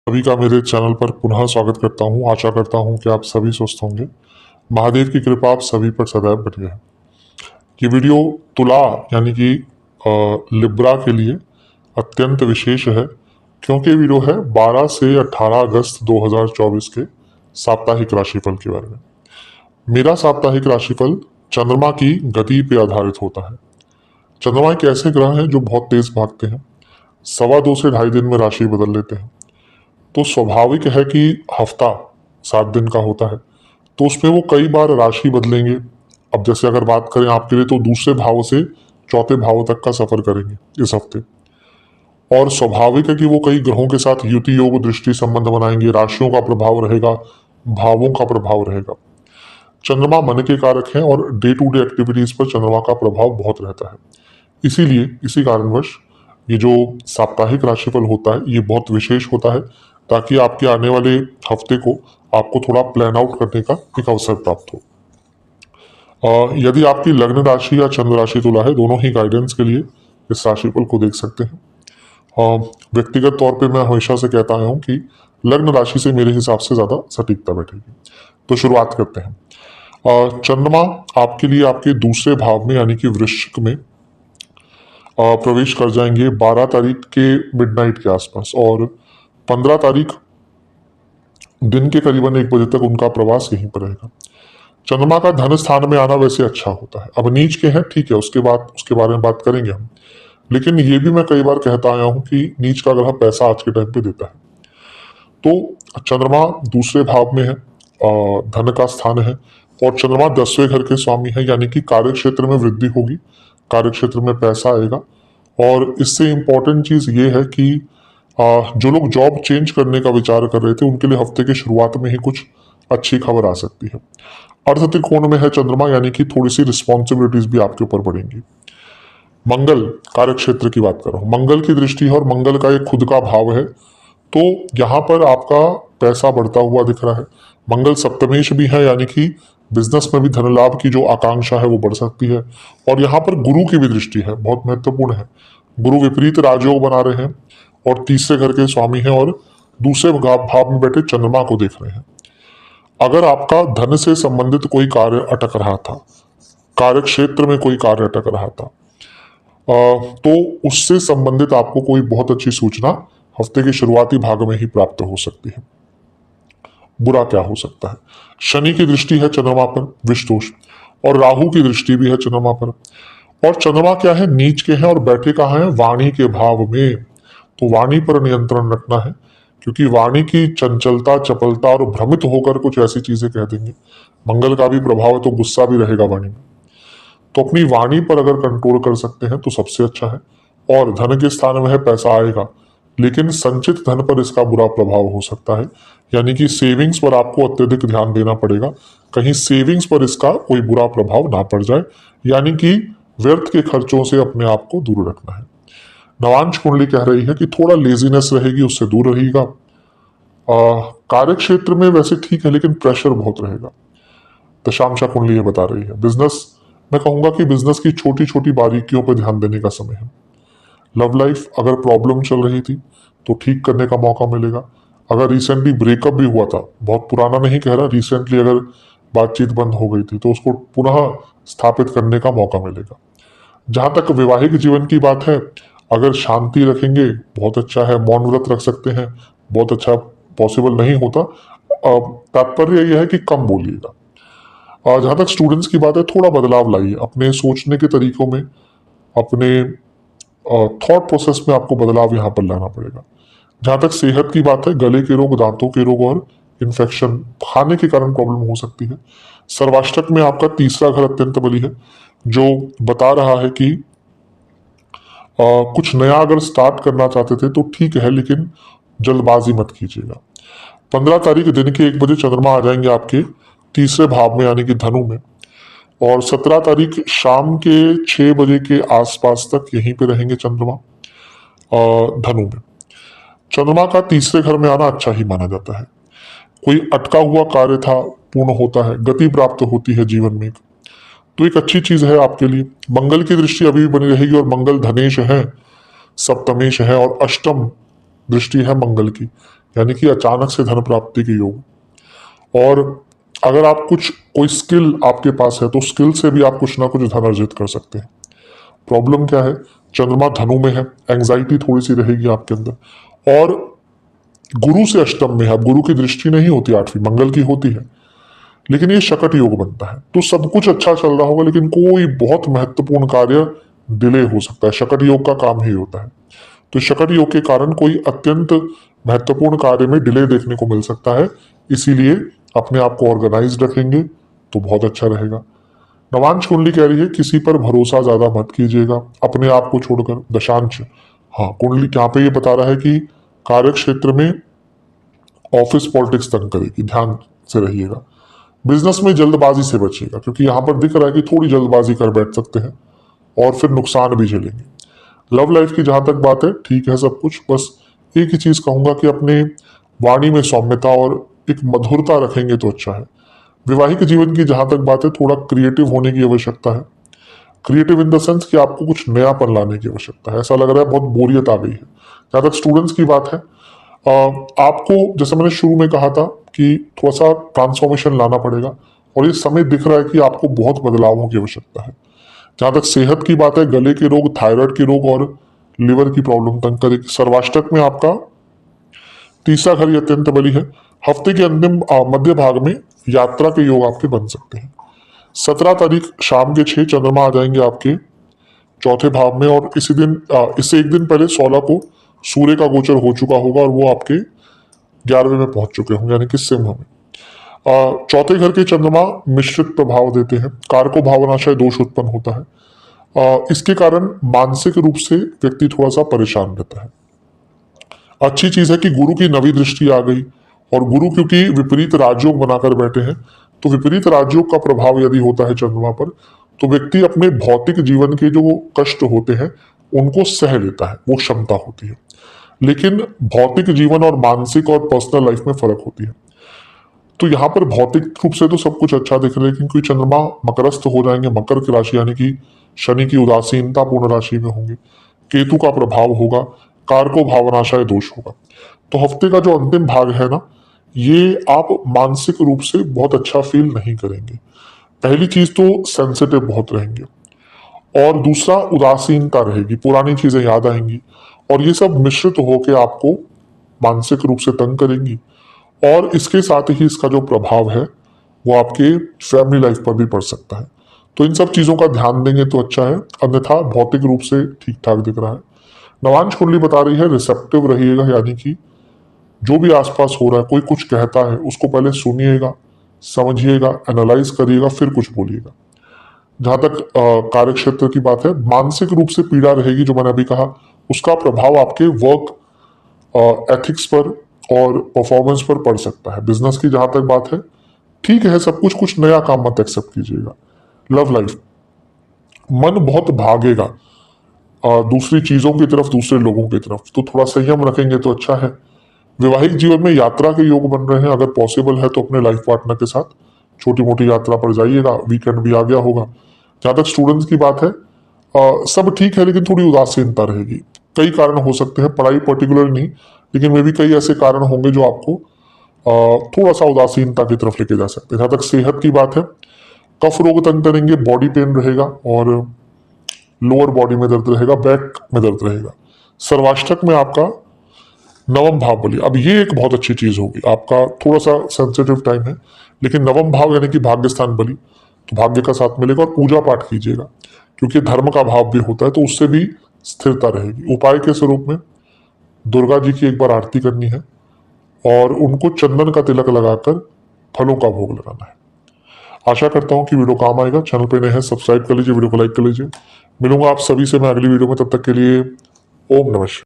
सभी का मेरे चैनल पर पुनः स्वागत करता हूं। आशा करता हूं कि आप सभी स्वस्थ होंगे। महादेव की कृपा आप सभी पर सदैव बनी रहे। ये वीडियो तुला यानी कि लिब्रा के लिए अत्यंत विशेष है, क्योंकि ये वीडियो है 12 से 18 अगस्त 2024 के साप्ताहिक राशिफल के बारे में। मेरा साप्ताहिक राशिफल चंद्रमा की गति पर आधारित होता है। चंद्रमा एक ऐसे ग्रह हैं जो बहुत तेज भागते हैं, 2.25 से 2.5 दिन में राशि बदल लेते हैं। तो स्वाभाविक है कि हफ्ता 7 दिन का होता है, तो उसमें वो कई बार राशि बदलेंगे। अब जैसे अगर बात करें आपके लिए, तो दूसरे भाव से चौथे भाव तक का सफर करेंगे इस हफ्ते। और स्वाभाविक है कि वो कई ग्रहों के साथ युति योग दृष्टि संबंध बनाएंगे। राशियों का प्रभाव रहेगा, भावों का प्रभाव रहेगा। चंद्रमा मन के कारक हैं और डे टू डे एक्टिविटीज पर चंद्रमा का प्रभाव बहुत रहता है। इसीलिए इसी कारणवश ये जो साप्ताहिक राशिफल होता है ये बहुत विशेष होता है, ताकि आपके आने वाले हफ्ते को आपको थोड़ा प्लान आउट करने का एक अवसर प्राप्त हो। यदि आपकी लग्न राशि या चंद्र राशि तुला है, दोनों ही गाइडेंस के लिए इस राशिफल को देख सकते हैं। व्यक्तिगत तौर पे मैं हमेशा से कहता आया हूँ कि लग्न राशि से मेरे हिसाब से ज्यादा सटीकता बैठेगी। तो शुरुआत करते हैं। चंद्रमा आपके लिए आपके दूसरे भाव में यानी कि वृश्चिक में प्रवेश कर जाएंगे 12 तारीख के मिडनाइट के आसपास, और 15 तारीख दिन के करीबन 1 बजे तक उनका प्रवास यहीं पर रहेगा। चंद्रमा का धन स्थान में आना वैसे अच्छा होता है। अब नीच के हैं, ठीक है, उसके बाद उसके बारे में बात करेंगे हम। लेकिन ये भी मैं कई बार कहता आया हूं कि नीच का ग्रह पैसा आज के टाइम पे देता है। तो चंद्रमा दूसरे भाव में है, धन का स्थान है, और चंद्रमा 10वें घर के स्वामी है, यानी कि कार्य क्षेत्र में वृद्धि होगी, कार्य क्षेत्र में पैसा आएगा। और इससे इंपॉर्टेंट चीज ये है कि जो लोग जॉब चेंज करने का विचार कर रहे थे, उनके लिए हफ्ते की शुरुआत में ही कुछ अच्छी खबर आ सकती है। अर्थ त्रिकोण में है चंद्रमा, यानी कि थोड़ी सी रिस्पॉन्सिबिलिटीज भी आपके ऊपर बढ़ेंगी। मंगल, कार्य क्षेत्र की बात कर रहा हूं, मंगल की दृष्टि है और मंगल का एक खुद का भाव है, तो यहाँ पर आपका पैसा बढ़ता हुआ दिख रहा है। मंगल सप्तमेश भी है, यानी कि बिजनेस में भी धन लाभ की जो आकांक्षा है वो बढ़ सकती है। और यहाँ पर गुरु की भी दृष्टि है, बहुत महत्वपूर्ण है। गुरु विपरीत राजयोग बना रहे हैं और तीसरे घर के स्वामी हैं, और दूसरे भाव में बैठे चंद्रमा को देख रहे हैं। अगर आपका धन से संबंधित कोई कार्य अटक रहा था, कार्य क्षेत्र में कोई कार्य अटक रहा था, तो उससे संबंधित आपको कोई बहुत अच्छी सूचना हफ्ते के शुरुआती भाग में ही प्राप्त हो सकती है। बुरा क्या हो सकता है? शनि की दृष्टि है चंद्रमा पर, विष दोष, और राहु की दृष्टि भी है चंद्रमा पर। और चंद्रमा क्या है, नीच के हैं और बैठे कहाँ हैं, वाणी के भाव में। तो वाणी पर नियंत्रण रखना है, क्योंकि वाणी की चंचलता, चपलता और भ्रमित होकर कुछ ऐसी चीजें कह देंगे। मंगल का भी प्रभाव है, तो गुस्सा भी रहेगा वाणी में। तो अपनी वाणी पर अगर कंट्रोल कर सकते हैं तो सबसे अच्छा है। और धन के स्थान में है, पैसा आएगा, लेकिन संचित धन पर इसका बुरा प्रभाव हो सकता है, यानी कि सेविंग्स पर आपको अत्यधिक ध्यान देना पड़ेगा। कहीं सेविंग्स पर इसका कोई बुरा प्रभाव ना पड़ जाए, यानी कि व्यर्थ के खर्चों से अपने आप को दूर रखना है। नवांश कुंडली कह रही है कि थोड़ा लेजीनेस रहेगी, उससे दूर रहिएगा। कार्य क्षेत्र में वैसे ठीक है, लेकिन प्रेशर बहुत रहेगा, दशांशा कुंडली ये बता रही है। बिजनेस, मैं कहूंगा कि बिजनेस की छोटी छोटी बारीकियों पर ध्यान देने का समय है। लव लाइफ, अगर प्रॉब्लम चल रही थी तो ठीक करने का मौका मिलेगा। अगर रिसेंटली ब्रेकअप भी हुआ था, बहुत पुराना नहीं कह रहा, रिसेंटली अगर बातचीत बंद हो गई थी तो उसको पुनः स्थापित करने का मौका मिलेगा। जहां तक वैवाहिक जीवन की बात है, अगर शांति रखेंगे बहुत अच्छा है, मौन व्रत रख सकते हैं, बहुत अच्छा। पॉसिबल नहीं होता, तात्पर्य यह है कि कम बोलिएगा। जहां तक स्टूडेंट्स की बात है, थोड़ा बदलाव लाइए अपने सोचने के तरीकों में, अपने थॉट प्रोसेस में आपको बदलाव यहाँ पर लाना पड़ेगा। जहां तक सेहत की बात है, गले के रोग, दांतों के रोग और इन्फेक्शन, खाने के कारण प्रॉब्लम हो सकती है। सर्वाष्टक में आपका तीसरा घर अत्यंत बली है, जो बता रहा है कि कुछ नया अगर स्टार्ट करना चाहते थे तो ठीक है, लेकिन जल्दबाजी मत कीजिएगा। 15 तारीख दिन के 1 बजे चंद्रमा आ जाएंगे आपके तीसरे भाव में, यानी कि धनु में, और 17 तारीख शाम के 6 बजे के आसपास तक यहीं पे रहेंगे चंद्रमा धनु में। चंद्रमा का तीसरे घर में आना अच्छा ही माना जाता है। कोई अटका हुआ कार्य था, पूर्ण होता है, गति प्राप्त होती है जीवन में, तो एक अच्छी चीज है आपके लिए। मंगल की दृष्टि अभी भी बनी रहेगी, और मंगल धनेश है, सप्तमेश है, और अष्टम दृष्टि है मंगल की, यानी कि अचानक से धन प्राप्ति के योग। और अगर आप कोई स्किल आपके पास है तो स्किल से भी आप कुछ ना कुछ धन अर्जित कर सकते हैं। प्रॉब्लम क्या है, चंद्रमा धनु में है, एंग्जाइटी थोड़ी सी रहेगी आपके अंदर। और गुरु से अष्टम में है, अब गुरु की दृष्टि नहीं होती आठवीं, मंगल की होती है, लेकिन ये शकट योग बनता है। तो सब कुछ अच्छा चल रहा होगा लेकिन कोई बहुत महत्वपूर्ण कार्य डिले हो सकता है। शकट योग का काम ही होता है। तो शकट योग के कारण कोई अत्यंत महत्वपूर्ण कार्य में डिले देखने को मिल सकता है। इसीलिए अपने आप को ऑर्गेनाइज रखेंगे तो बहुत अच्छा रहेगा। नवांश कुंडली कह रही है किसी पर भरोसा ज्यादा मत कीजिएगा, अपने आप को छोड़कर। दशांश, हाँ, कुंडली यहाँ पे ये बता रहा है कि कार्य क्षेत्र में ऑफिस पॉलिटिक्स तंग करेगी, ध्यान से रहिएगा। बिजनेस में जल्दबाजी से बचिएगा, क्योंकि यहां पर दिख रहा है कि थोड़ी जल्दबाजी कर बैठ सकते हैं और फिर नुकसान भी झेलेंगे। लव लाइफ की जहां तक बात है ठीक है सब कुछ, बस एक ही चीज कहूंगा कि अपने वाणी में सौम्यता और एक मधुरता रखेंगे तो अच्छा है। वैवाहिक जीवन की जहां तक बात है थोड़ा क्रिएटिव होने की आवश्यकता है। क्रिएटिव इन द सेंस कि आपको कुछ नयापन लाने की आवश्यकता है। ऐसा लग रहा है बहुत बोरियत आ गई है। जहां तक स्टूडेंट्स की बात है, आपको जैसे मैंने शुरू में कहा था कि थोड़ा सा ट्रांसफॉर्मेशन लाना पड़ेगा, और ये समय दिख रहा है कि आपको बहुत बदलावों की आवश्यकता है। जहां तक सेहत की बात है, गले के रोग, थायराइड के रोग और लिवर की प्रॉब्लम तंग करेगी। सर्वाष्टक में आपका तीसरा घर ये अत्यंत बली है। हफ्ते के अंतिम मध्य भाग में यात्रा के योग आपके बन सकते हैं। 17 तारीख शाम के 6 चंद्रमा आ जाएंगे आपके चौथे भाव में, और इसी दिन इससे एक दिन पहले 16 को सूर्य का गोचर हो चुका होगा और वो आपके 11वें में पहुंच चुके होंगे, यानी कि सिंह में। चौथे घर के चंद्रमा मिश्रित प्रभाव देते हैं, कारको भावनाशय दोष उत्पन्न होता है। इसके कारण मानसिक रूप से व्यक्ति थोड़ा सा परेशान रहता है। अच्छी चीज है कि गुरु की नवी दृष्टि आ गई, और गुरु क्योंकि विपरीत राजयोग बनाकर बैठे हैं, तो विपरीत राजयोग का प्रभाव यदि होता है चंद्रमा पर तो व्यक्ति अपने भौतिक जीवन के जो कष्ट होते हैं उनको सह लेता है, वो क्षमता होती है। लेकिन भौतिक जीवन और मानसिक और पर्सनल लाइफ में फर्क होती है। तो यहाँ पर भौतिक रूप से तो सब कुछ अच्छा दिख रहा है, लेकिन कोई चंद्रमा मकरस्थ हो जाएंगे, मकर की राशि यानी कि शनि की उदासीनता पूर्ण राशि में होंगे, केतु का प्रभाव होगा, कारको भावनाशय दोष होगा। तो हफ्ते का जो अंतिम भाग है ना, ये आप मानसिक रूप से बहुत अच्छा फील नहीं करेंगे। पहली चीज तो सेंसिटिव बहुत रहेंगे, और दूसरा उदासीनता रहेगी, पुरानी चीजें याद आएंगी, और ये सब मिश्रित होकर आपको मानसिक रूप से तंग करेंगी। और इसके साथ ही इसका जो प्रभाव है वो आपके फैमिली लाइफ पर भी पड़ सकता है। तो इन सब चीजों का ध्यान देंगे तो अच्छा है, अन्यथा भौतिक रूप से ठीक ठाक दिख रहा है। नवांश कुंडली बता रही है रिसेप्टिव रहिएगा, यानी कि जो भी आसपास हो रहा है, कोई कुछ कहता है उसको पहले सुनिएगा, समझिएगा, एनालाइज करिएगा, फिर कुछ बोलिएगा। जहां तक कार्य क्षेत्र की बात है, मानसिक रूप से पीड़ा रहेगी, जो मैंने अभी कहा, उसका प्रभाव आपके वर्क एथिक्स पर और परफॉर्मेंस पर पड़ सकता है। बिजनेस की जहां तक बात है ठीक है सब कुछ, कुछ नया काम मत एक्सेप्ट कीजिएगा। लव लाइफ, मन बहुत भागेगा दूसरी चीजों की तरफ, दूसरे लोगों की तरफ, तो थोड़ा संयम रखेंगे तो अच्छा है। वैवाहिक जीवन में यात्रा के योग बन रहे हैं, अगर पॉसिबल है तो अपने लाइफ पार्टनर के साथ छोटी मोटी यात्रा पर जाइएगा, वीकेंड भी आ गया होगा। जहां तक स्टूडेंट्स की बात है, सब ठीक है लेकिन थोड़ी उदासीनता रहेगी। कई कारण हो सकते हैं, पढ़ाई पर्टिकुलर नहीं, लेकिन मे भी कई ऐसे कारण होंगे जो आपको थोड़ा सा उदासीनता की तरफ लेके जा सकते हैं। जहां तक सेहत की बात है, कफ रोग तंग करेंगे, बॉडी पेन रहेगा, और लोअर बॉडी में दर्द रहेगा, बैक में दर्द रहेगा। सर्वाष्टक में आपका नवम भाव बली, अब ये एक बहुत अच्छी चीज होगी, आपका थोड़ा सा सेंसिटिव टाइम है, लेकिन नवम भाव यानी कि भाग्य स्थान बली, तो भाग्य का साथ मिलेगा। और पूजा पाठ कीजिएगा, क्योंकि धर्म का भाव भी होता है, तो उससे भी स्थिरता रहेगी। उपाय के स्वरूप में दुर्गा जी की एक बार आरती करनी है, और उनको चंदन का तिलक लगाकर फलों का भोग लगाना है। आशा करता हूं कि वीडियो काम आएगा। चैनल पे नए हैं सब्सक्राइब कर लीजिए, वीडियो को लाइक कर लीजिए। मिलूंगा आप सभी से मैं अगली वीडियो में, तब तक के लिए ओम नमः शिवाय।